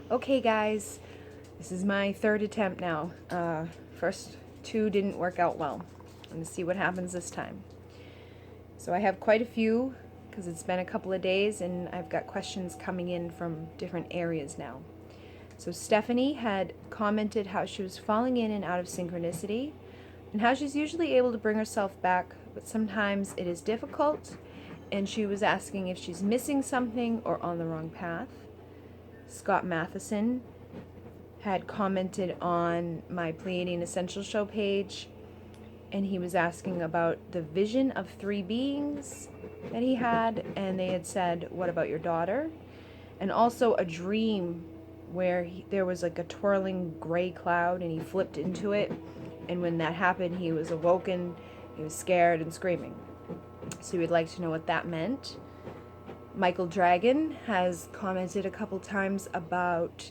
Okay, guys, this is my third attempt now. First two didn't work out well. I'm going to see what happens this time. So I have quite a few because it's been a couple of days and I've got questions coming in from different areas now. So Stephanie had commented how she was falling in and out of synchronicity and how she's usually able to bring herself back, but sometimes it is difficult, and she was asking if she's missing something or on the wrong path. Scott Matheson had commented on my Pleiadian Essential Show page, and he was asking about the vision of three beings that he had, and they had said, what about your daughter? And also a dream where there was like a twirling gray cloud and he flipped into it, and when that happened he was awoken, he was scared and screaming. So we'd like to know what that meant. Michael Dragon has commented a couple times about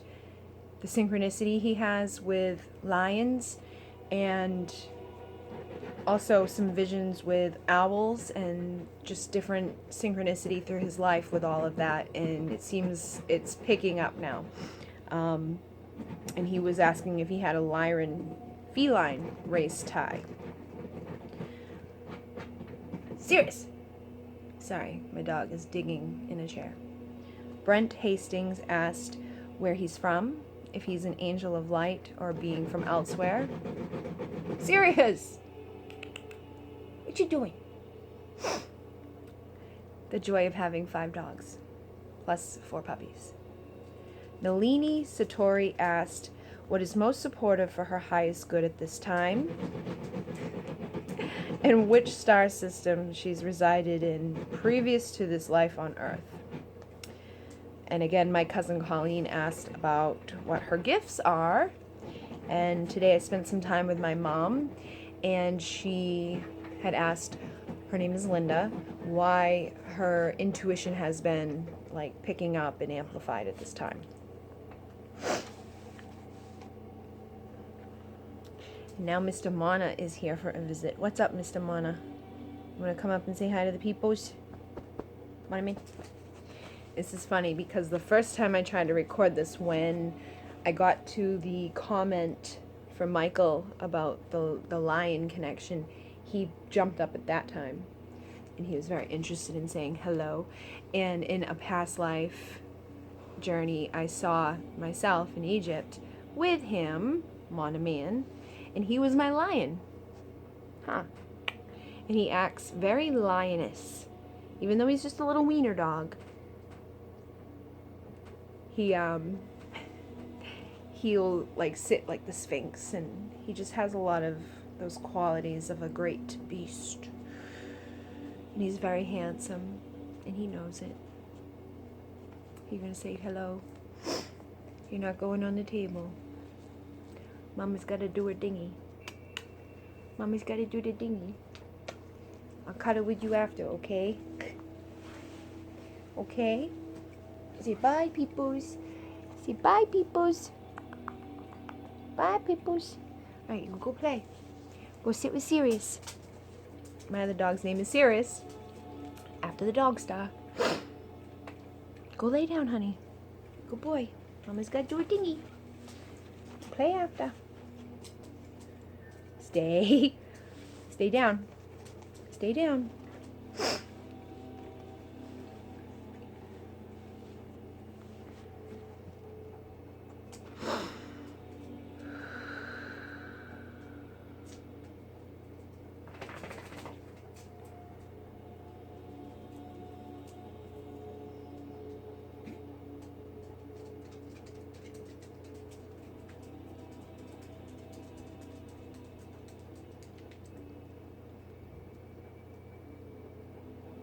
the synchronicity he has with lions, and also some visions with owls, and just different synchronicity through his life with all of that, and it seems it's picking up now. And he was asking if he had a Lyran feline race tie. Serious! Sorry, my dog is digging in a chair. Brent Hastings asked where he's from, if he's an angel of light or a being from elsewhere. Serious! What you doing? The joy of having 5 dogs, plus 4 puppies. Nalini Satori asked what is most supportive for her highest good at this time, and which star system she's resided in previous to this life on Earth. And again, my cousin Colleen asked about what her gifts are, and today I spent some time with my mom, and she had asked, her name is Linda, why her intuition has been like picking up and amplified at this time. Now Mr. Mana is here for a visit. What's up, Mr. Mana? Want to come up and say hi to the peoples? What I mean? This is funny because the first time I tried to record this, when I got to the comment from Michael about the lion connection, he jumped up at that time. And he was very interested in saying hello. And in a past life journey, I saw myself in Egypt with him, Mana Man, and he was my lion. Huh. And he acts very lioness, even though he's just a little wiener dog. He'll like sit like the Sphinx, and he just has a lot of those qualities of a great beast. And he's very handsome, and he knows it. You're gonna say hello. You're not going on the table. Mama's gotta do her dingy. Mommy's gotta do the dingy. I'll cuddle with you after, okay? Okay? Say bye, peoples. Say bye, peoples. Bye, peoples. Alright, you go play. Go sit with Sirius. My other dog's name is Sirius, after the dog star. Go lay down, honey. Good boy. Mama's gotta do her dingy. Play after. Stay. Stay down. Stay down.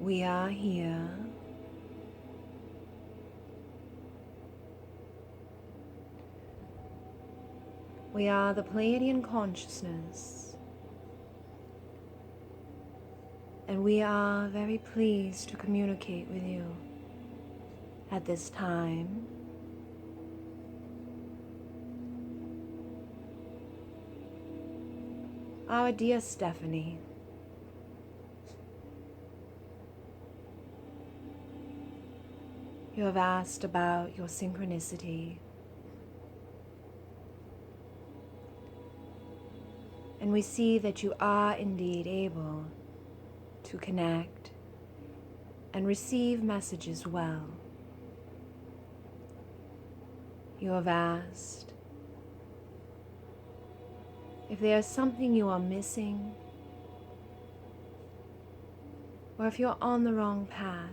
We are here. We are the Pleiadian consciousness. And we are very pleased to communicate with you at this time. Our dear Stephanie, you have asked about your synchronicity And we see that you are indeed able to connect and receive messages well. You have asked if there is something you are missing, or if you're on the wrong path.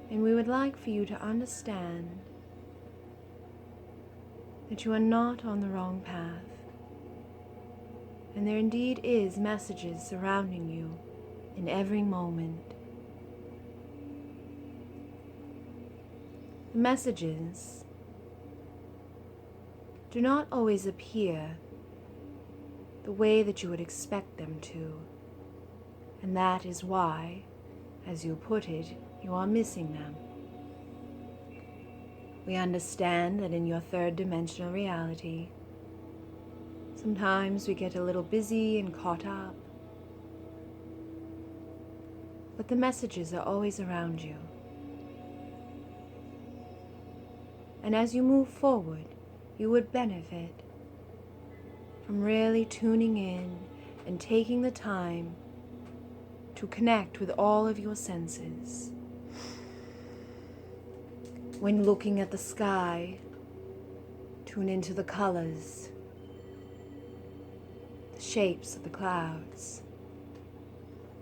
And we would like for you to understand that you are not on the wrong path. And there indeed is messages surrounding you in every moment. The messages do not always appear the way that you would expect them to. And that is why, as you put it, you are missing them. We understand that in your third dimensional reality, sometimes we get a little busy and caught up, but the messages are always around you. And as you move forward, you would benefit from really tuning in and taking the time to connect with all of your senses. When looking at the sky, tune into the colors, the shapes of the clouds,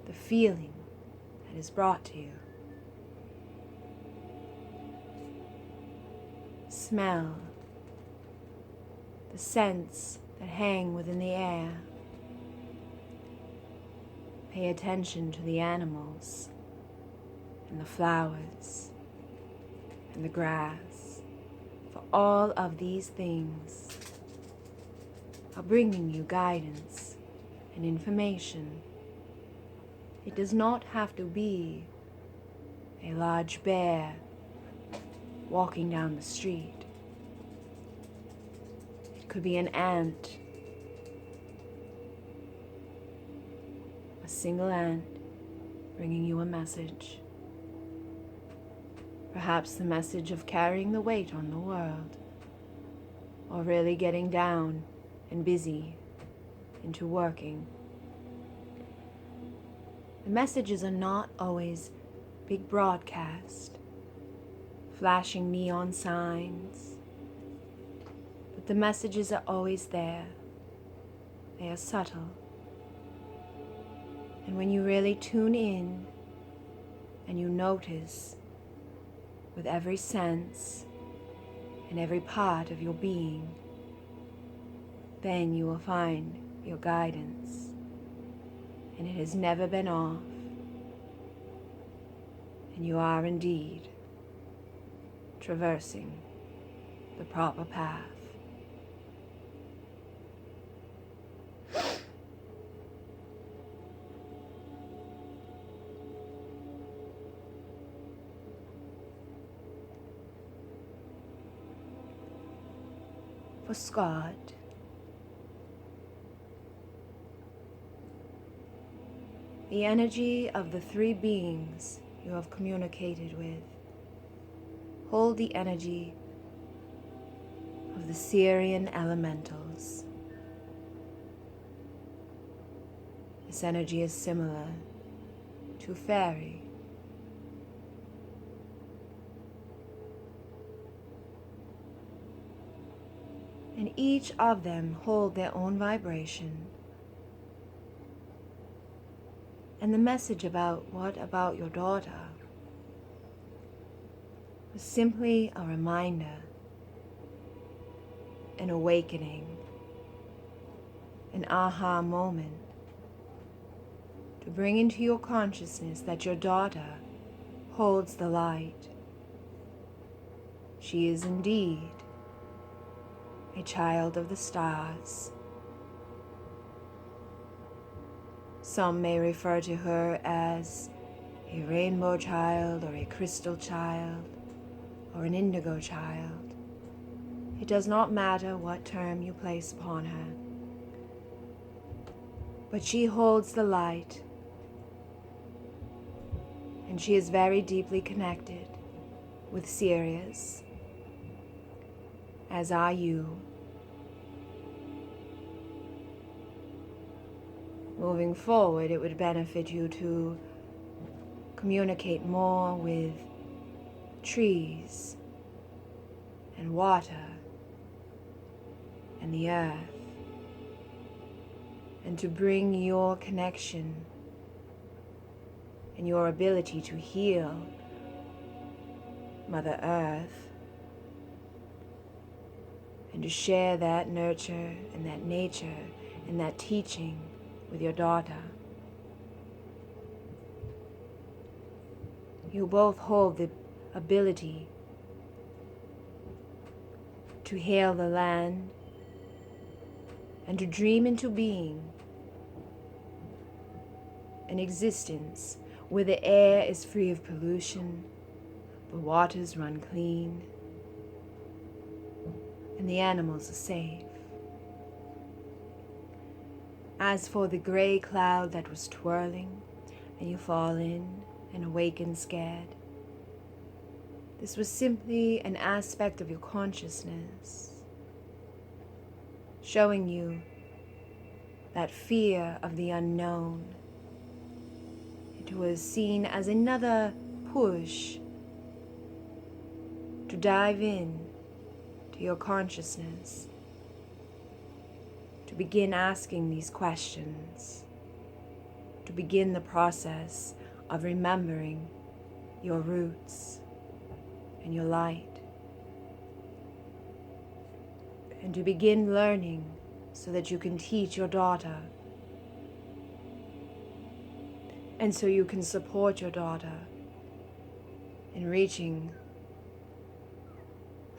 the feeling that is brought to you. Smell the scents that hang within the air. Pay attention to the animals and the flowers and the grass, for all of these things are bringing you guidance and information. It does not have to be a large bear walking down the street. It could be an ant, a single ant bringing you a message. Perhaps the message of carrying the weight on the world, or really getting down and busy into working. The messages are not always big broadcast, flashing neon signs, but the messages are always there. They are subtle. And when you really tune in and you notice with every sense and every part of your being, then you will find your guidance. And it has never been off. And you are indeed traversing the proper path. For Scott, the energy of the three beings you have communicated with hold the energy of the Syrian elementals. This energy is similar to fairy. And each of them hold their own vibration. And the message about what about your daughter was simply a reminder, an awakening, an aha moment to bring into your consciousness that your daughter holds the light. She is indeed a child of the stars. Some may refer to her as a rainbow child or a crystal child or an indigo child. It does not matter what term you place upon her. But she holds the light, and she is very deeply connected with Sirius, as are you. moving forward, it would benefit you to communicate more with trees and water and the earth, and to bring your connection and your ability to heal Mother Earth, and to share that nurture and that nature and that teaching with your daughter. You both hold the ability to hail the land and to dream into being an existence where the air is free of pollution, the waters run clean, and the animals are safe. As for the gray cloud that was twirling, and you fall in and awaken scared, this was simply an aspect of your consciousness, showing you that fear of the unknown. It was seen as another push to dive in to your consciousness, to begin asking these questions, to begin the process of remembering your roots and your light, and to begin learning so that you can teach your daughter, and so you can support your daughter in reaching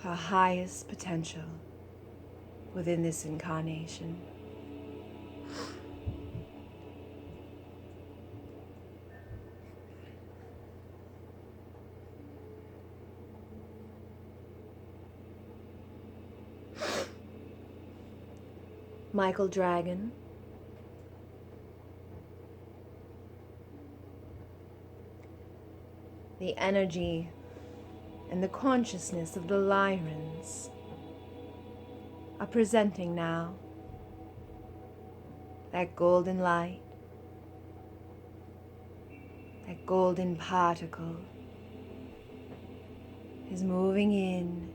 her highest potential within this incarnation. Michael Dragon, the energy and the consciousness of the Lyrans are presenting now. That golden light, that golden particle is moving in,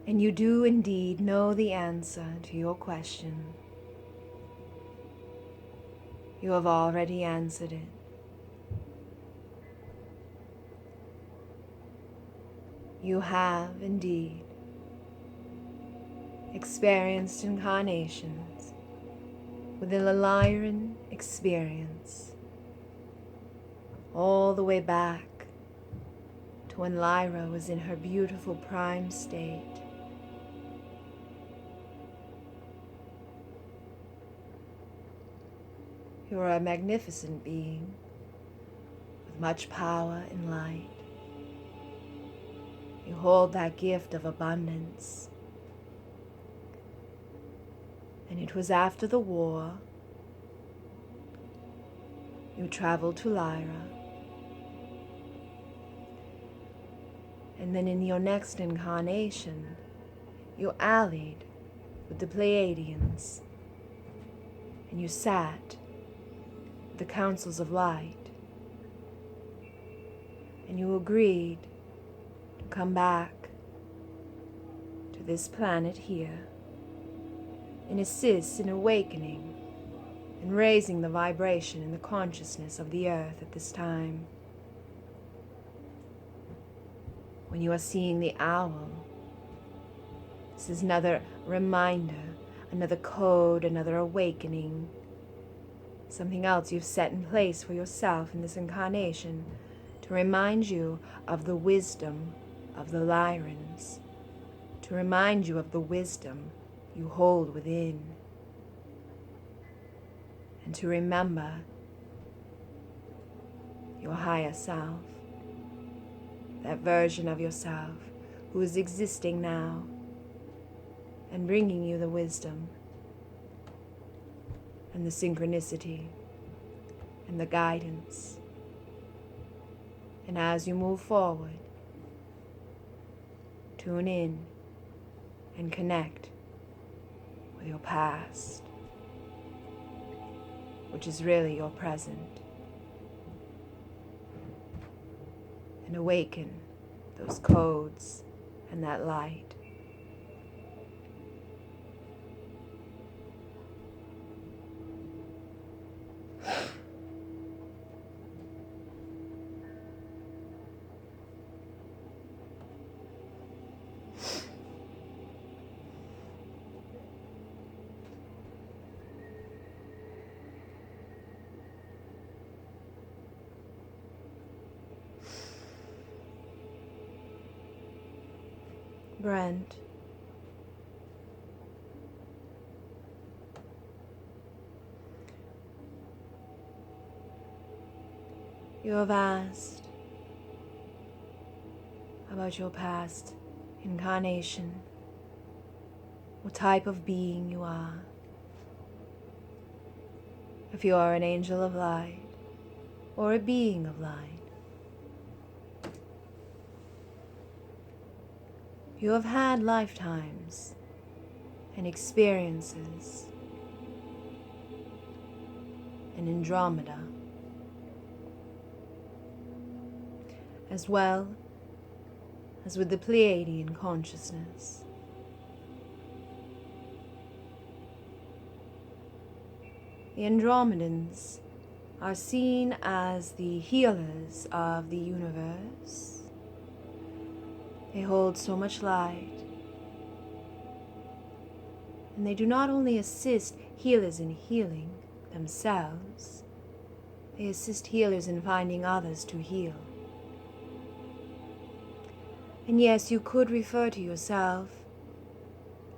and you do indeed know the answer to your question. You have already answered it. You have indeed experienced incarnations within the Lyran experience, all the way back to when Lyra was in her beautiful prime state. You are a magnificent being with much power and light. You hold that gift of abundance. And it was after the war you traveled to Lyra. And then in your next incarnation, you allied with the Pleiadians. And you sat at the councils of light. And you agreed to come back to this planet here and assist in awakening and raising the vibration and the consciousness of the earth at this time. When you are seeing the owl, this is another reminder, another code, another awakening, something else you've set in place for yourself in this incarnation to remind you of the wisdom of the Lyrans, to remind you of the wisdom you hold within, and to remember your higher self, that version of yourself who is existing now and bringing you the wisdom and the synchronicity and the guidance. And as you move forward, tune in and connect of your past, which is really your present, and awaken those codes and that light. Brent, you have asked about your past incarnation, what type of being you are, if you are an angel of light or a being of light. You have had lifetimes and experiences in Andromeda, as well as with the Pleiadian consciousness. The Andromedans are seen as the healers of the universe. They hold so much light, and they do not only assist healers in healing themselves, they assist healers in finding others to heal. And yes, you could refer to yourself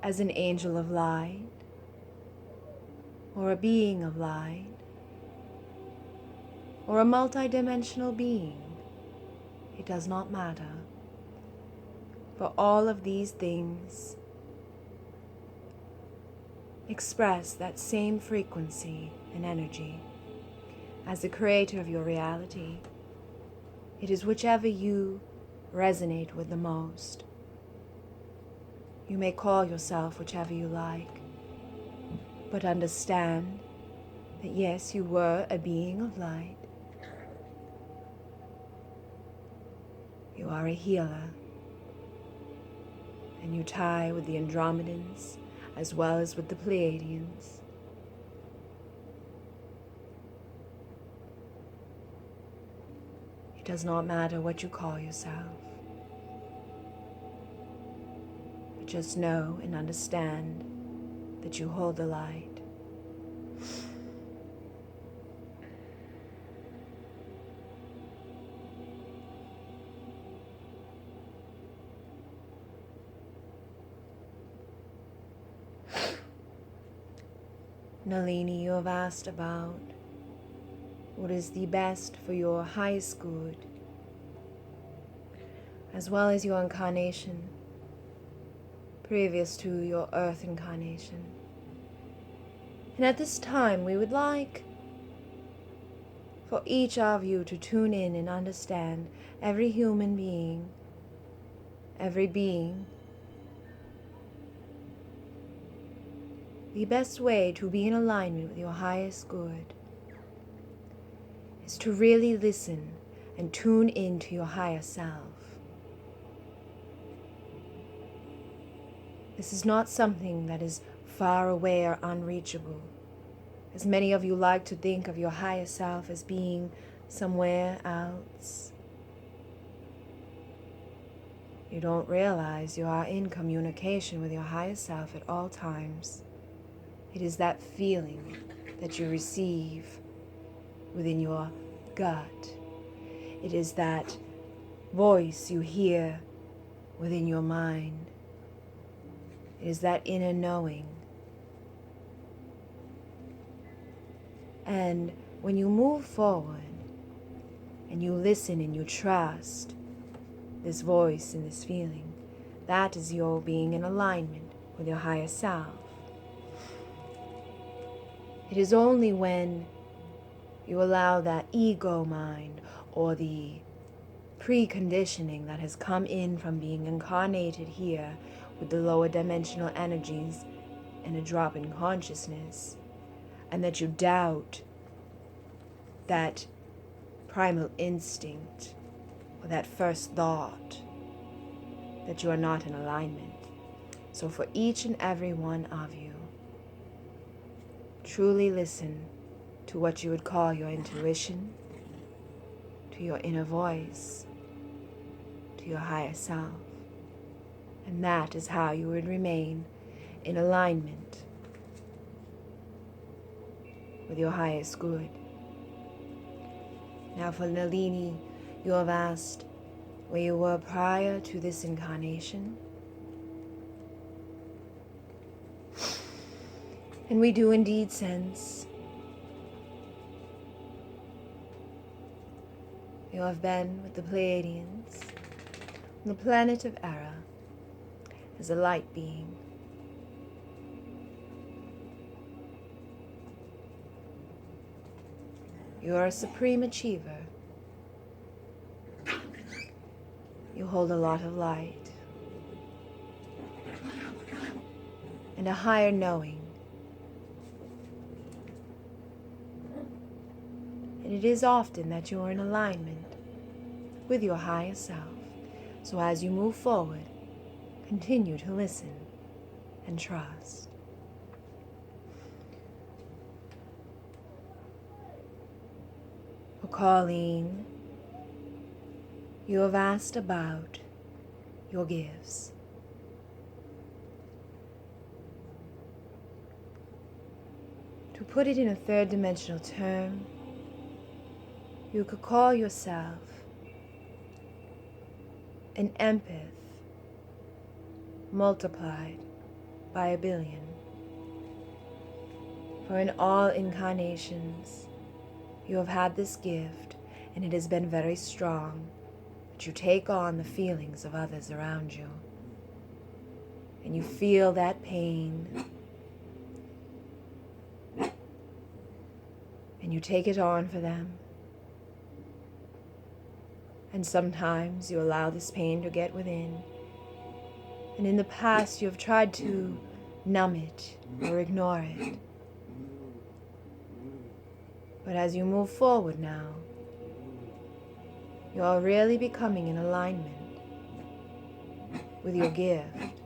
as an angel of light, or a being of light, or a multidimensional being. It does not matter. For all of these things express that same frequency and energy. As the creator of your reality, it is whichever you resonate with the most. You may call yourself whichever you like, but understand that yes, you were a being of light. You are a healer, and you tie with the Andromedans as well as with the Pleiadians. It does not matter what you call yourself, but just know and understand that you hold the light. Nalini, you have asked about what is the best for your highest good, as well as your incarnation previous to your earth incarnation. And at this time, we would like for each of you to tune in and understand every human being, every being. The best way to be in alignment with your highest good is to really listen and tune into your higher self. This is not something that is far away or unreachable, as many of you like to think of your higher self as being somewhere else. You don't realize you are in communication with your higher self at all times. It is that feeling that you receive within your gut. It is that voice you hear within your mind. It is that inner knowing. And when you move forward and you listen and you trust this voice and this feeling, that is your being in alignment with your higher self. It is only when you allow that ego mind or the preconditioning that has come in from being incarnated here with the lower dimensional energies and a drop in consciousness, and that you doubt that primal instinct or that first thought that you are not in alignment. So for each and every one of you, truly listen to what you would call your intuition, to your inner voice, to your higher self. And that is how you would remain in alignment with your highest good. Now for Nalini, you have asked where you were prior to this incarnation. And we do indeed sense you have been with the Pleiadians on the planet of Era as a light being. You are a supreme achiever. You hold a lot of light and a higher knowing. And it is often that you are in alignment with your higher self. So as you move forward, continue to listen and trust. For Colleen, you have asked about your gifts. To put it in a third dimensional term, you could call yourself an empath multiplied by 1,000,000,000. For in all incarnations, you have had this gift, and it has been very strong, that you take on the feelings of others around you. And you feel that pain, and you take it on for them. And sometimes you allow this pain to get within. And in the past, you have tried to numb it or ignore it. But as you move forward now, you are really becoming in alignment with your gift.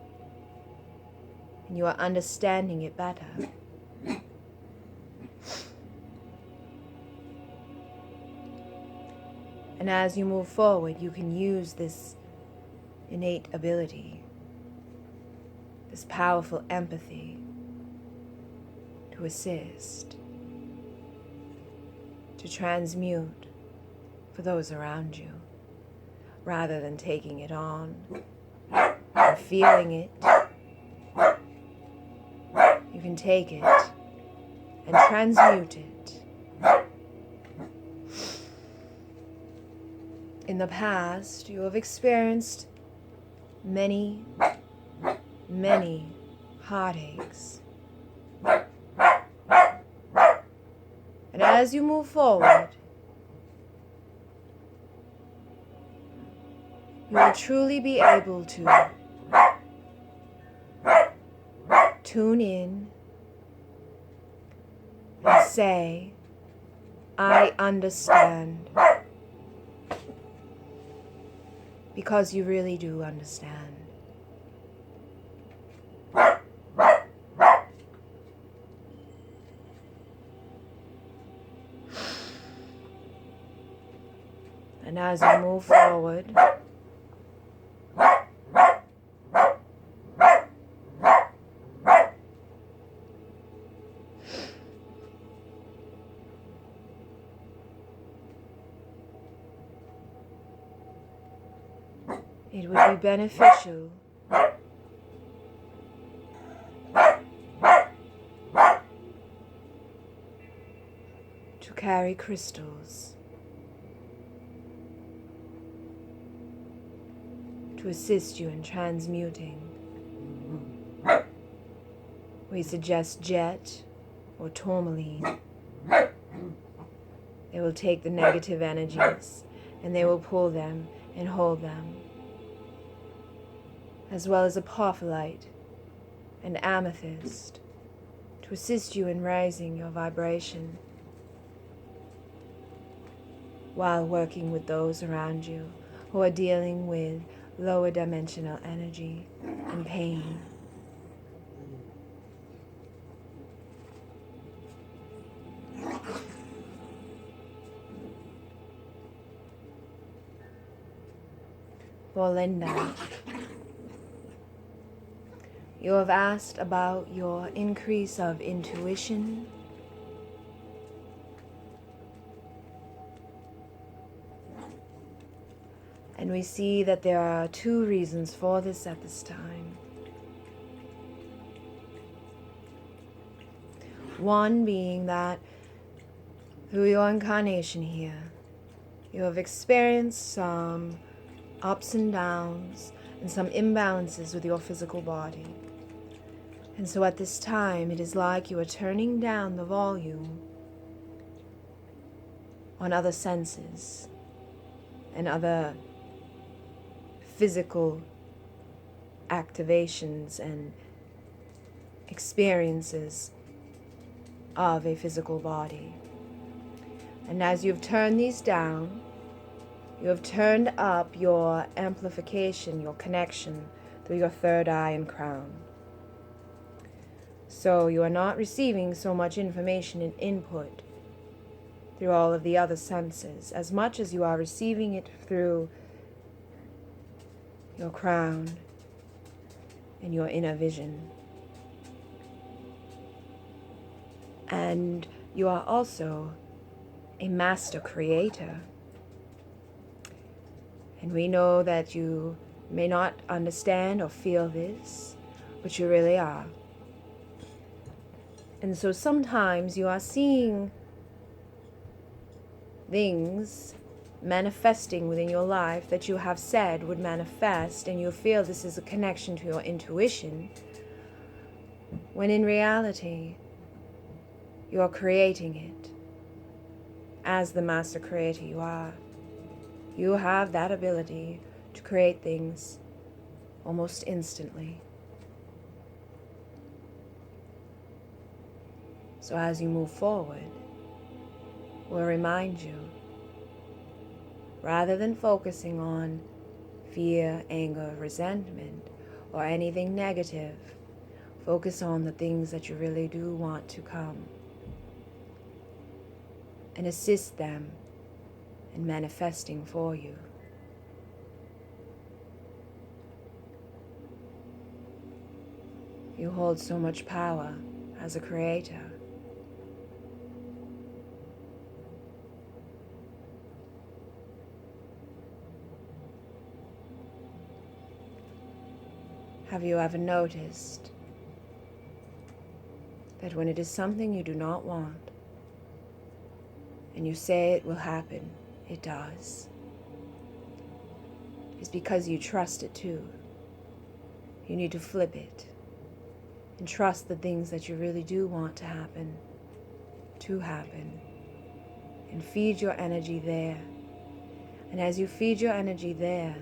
And you are understanding it better. And as you move forward, you can use this innate ability, this powerful empathy, to assist, to transmute for those around you, rather than taking it on and feeling it. You can take it and transmute it. In the past, you have experienced many, many heartaches. And as you move forward, you will truly be able to tune in and say, I understand. Because you really do understand. And as you move forward, it would be beneficial to carry crystals to assist you in transmuting. We suggest jet or tourmaline. They will take the negative energies and they will pull them and hold them, as well as apophyllite and amethyst to assist you in raising your vibration while working with those around you who are dealing with lower dimensional energy and pain. For Linda, you have asked about your increase of intuition, and we see that there are two reasons for this at this time. One being that through your incarnation here, you have experienced some ups and downs and some imbalances with your physical body. And so at this time, it is like you are turning down the volume on other senses and other physical activations and experiences of a physical body. And as you've turned these down, you have turned up your amplification, your connection through your third eye and crown. So you are not receiving so much information and input through all of the other senses, as much as you are receiving it through your crown and your inner vision. And you are also a master creator. And we know that you may not understand or feel this, but you really are. And so sometimes you are seeing things manifesting within your life that you have said would manifest, and you feel this is a connection to your intuition, when in reality, you are creating it. As the master creator you are, you have that ability to create things almost instantly. So as you move forward, we'll remind you, rather than focusing on fear, anger, resentment, or anything negative, focus on the things that you really do want to come and assist them in manifesting for you. You hold so much power as a creator. Have you ever noticed that when it is something you do not want, and you say it will happen, it does? It's because you trust it too. You need to flip it and trust the things that you really do want to happen, and feed your energy there. And as you feed your energy there,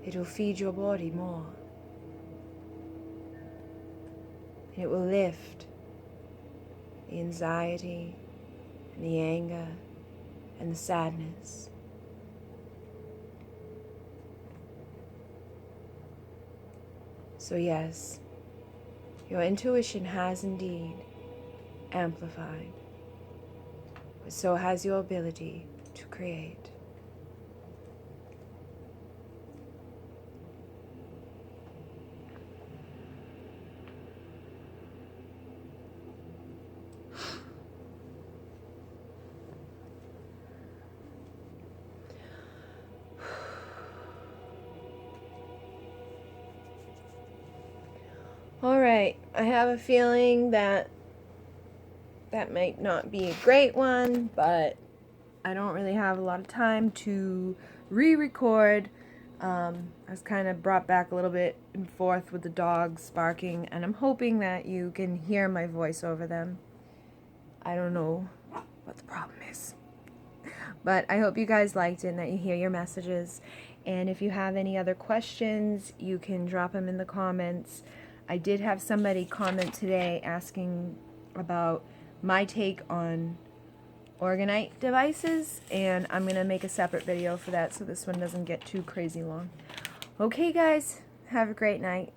it will feed your body more. And it will lift the anxiety and the anger and the sadness. So yes, your intuition has indeed amplified, but so has your ability to create. All right, I have a feeling that might not be a great one, but I don't really have a lot of time to re-record. I was kind of brought back a little bit and forth with the dogs barking, and I'm hoping that you can hear my voice over them. I don't know what the problem is, but I hope you guys liked it and that you hear your messages. And if you have any other questions, you can drop them in the comments. I did have somebody comment today asking about my take on orgonite devices, and I'm going to make a separate video for that so this one doesn't get too crazy long. Okay guys, have a great night.